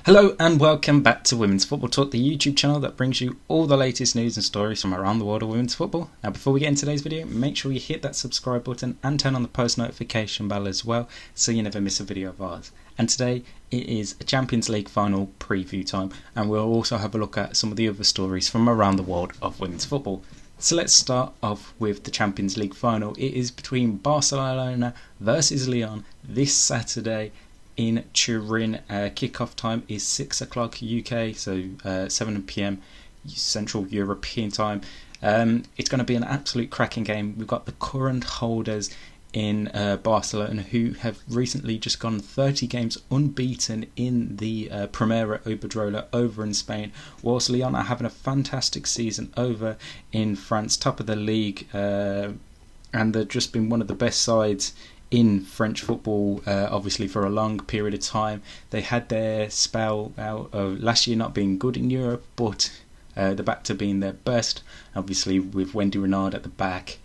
Hello and welcome back to Women's Football Talk, the YouTube channel that brings you all the latest news and stories from around the world of women's football. Now before we get into today's video, make sure you hit that subscribe button and turn on the post notification bell as well so you never miss a video of ours. And today it is a Champions League final preview time, and we'll also have a look at some of the other stories from around the world of women's football. So let's start off with the Champions League final. It is between Barcelona versus Lyon this Saturday in Turin. Kickoff time is 6 o'clock UK, so 7 PM Central European time. It's going to be an absolute cracking game. We've got the current holders in Barcelona, who have recently just gone 30 games unbeaten in the Primera Iberdrola over in Spain, whilst Lyon are having a fantastic season over in France, top of the league, and they've just been one of the best sides in French football, obviously for a long period of time. They had their spell out of last year not being good in Europe, but they're back to being their best, obviously with Wendy Renard at the back.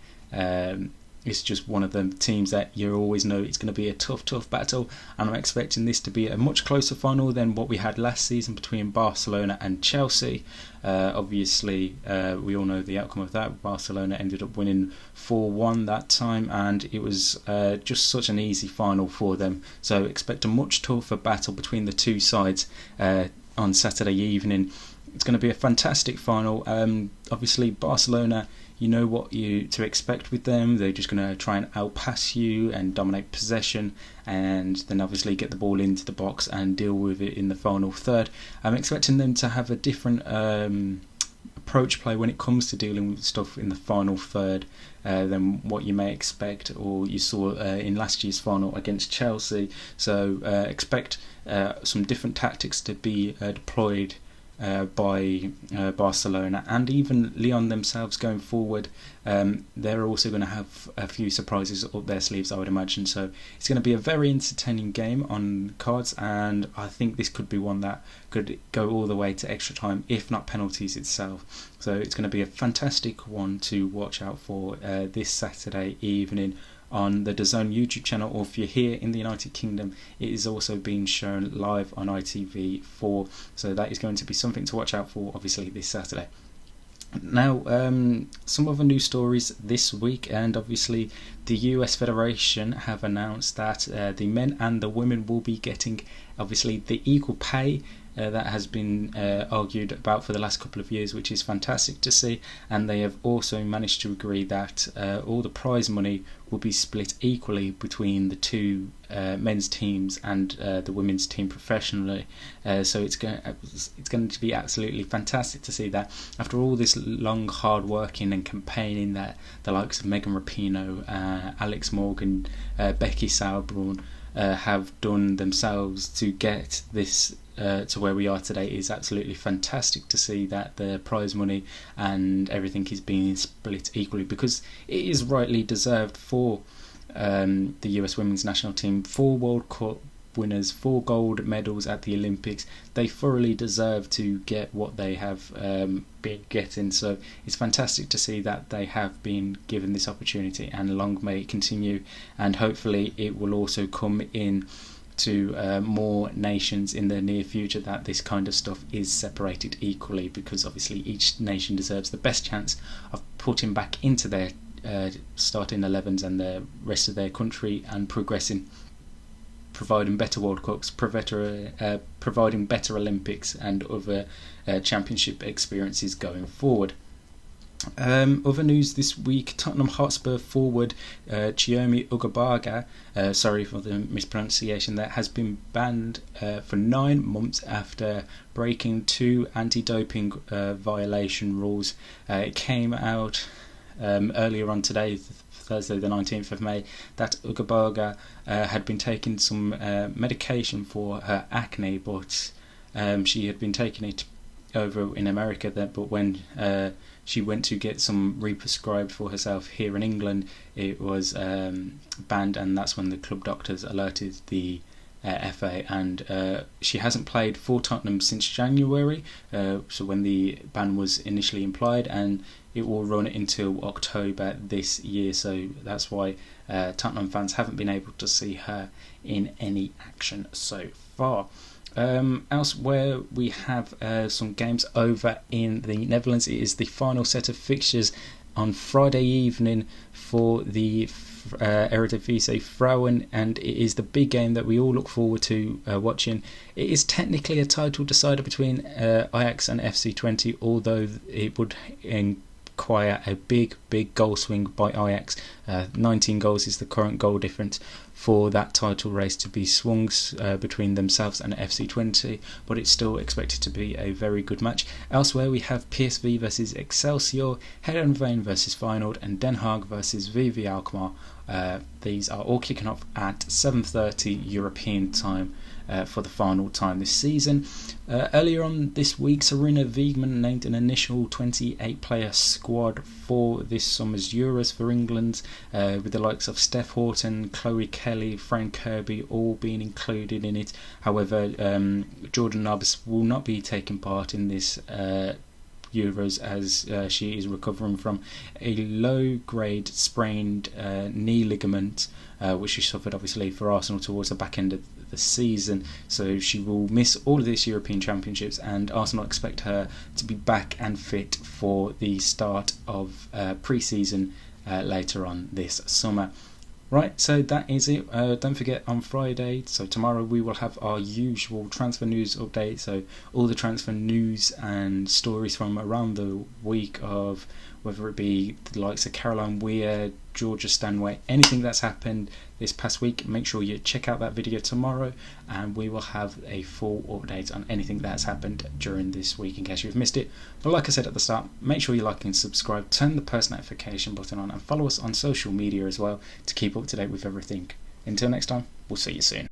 It's just one of the teams that you always know it's going to be a tough battle, and I'm expecting this to be a much closer final than what we had last season between Barcelona and Chelsea. Obviously, we all know the outcome of that. Barcelona ended up winning 4-1 that time, and it was just such an easy final for them. So expect a much tougher battle between the two sides on Saturday evening. It's going to be a fantastic final. Obviously, Barcelona, you know what to expect with them. They're just going to try and outpass you and dominate possession, and then obviously get the ball into the box and deal with it in the final third. I'm expecting them to have a different approach play when it comes to dealing with stuff in the final third than what you may expect or you saw in last year's final against Chelsea. So expect some different tactics to be deployed by Barcelona, and even Lyon themselves going forward. They're also going to have a few surprises up their sleeves, I would imagine. So it's going to be a very entertaining game on cards, and I think this could be one that could go all the way to extra time, if not penalties itself. So it's going to be a fantastic one to watch out for this Saturday evening on the DAZN YouTube channel, or if you're here in the United Kingdom, it is also being shown live on ITV4, so that is going to be something to watch out for, obviously, this Saturday. Now, some other news stories this week, and obviously the US Federation have announced that the men and the women will be getting, obviously, the equal pay that has been argued about for the last couple of years, which is fantastic to see. And they have also managed to agree that all the prize money will be split equally between the two men's teams and the women's team professionally. So it's going to be absolutely fantastic to see that after all this long hard working and campaigning that the likes of Megan Rapinoe, Alex Morgan, Becky Sauerbrunn have done themselves to get this to where we are today. Is absolutely fantastic to see that the prize money and everything is being split equally, because it is rightly deserved for the US women's national team, 4 World Cup winners, 4 gold medals at the Olympics. They thoroughly deserve to get what they have been getting, so it's fantastic to see that they have been given this opportunity, and long may it continue, and hopefully it will also come in to more nations in the near future, that this kind of stuff is separated equally, because obviously each nation deserves the best chance of putting back into their starting 11s and the rest of their country and progressing, providing better World Cups, providing better Olympics and other championship experiences going forward. Other news this week: Tottenham Hotspur forward Chioma Okabaga, sorry for the mispronunciation, that has been banned for 9 months after breaking 2 anti-doping violation rules. It came out earlier on today, Thursday the 19th of May, that Okabaga had been taking some medication for her acne, but she had been taking it over in America, but when she went to get some re-prescribed for herself here in England, it was banned, and that's when the club doctors alerted the FA, and she hasn't played for Tottenham since January, so when the ban was initially implied, and it will run until October this year, so that's why Tottenham fans haven't been able to see her in any action so far. Elsewhere, we have some games over in the Netherlands. It is the final set of fixtures on Friday evening for the Eredivisie Vrouwen, and it is the big game that we all look forward to watching. It is technically a title decider between Ajax and FC20, although it would require a big goal swing by Ajax. 19 goals is the current goal difference for that title race to be swung between themselves and FC20, but it's still expected to be a very good match. Elsewhere, we have PSV versus Excelsior, Heerenveen versus Feyenoord, and Den Haag versus VV Alkmaar. These are all kicking off at 7:30 European time for the final time this season. Earlier on this week, Serena Wiegman named an initial 28-player squad for this summer's Euros for England, with the likes of Steph Houghton, Chloe Kelly, Fran Kirby all being included in it. However, Jordan Nobbs will not be taking part in this Euros as she is recovering from a low-grade sprained knee ligament, which she suffered obviously for Arsenal towards the back end of the season, so she will miss all of this European Championships, and Arsenal expect her to be back and fit for the start of pre-season later on this summer. Right, so that is it. Don't forget, on Friday, so tomorrow, we will have our usual transfer news update, so all the transfer news and stories from around the week, of whether it be the likes of Caroline Weir, Georgia Stanway, anything that's happened this past week. Make sure you check out that video tomorrow, and we will have a full update on anything that's happened during this week in case you've missed it. But like I said at the start, make sure you like and subscribe, turn the post notification button on, and follow us on social media as well to keep up to date with everything. Until next time, we'll see you soon.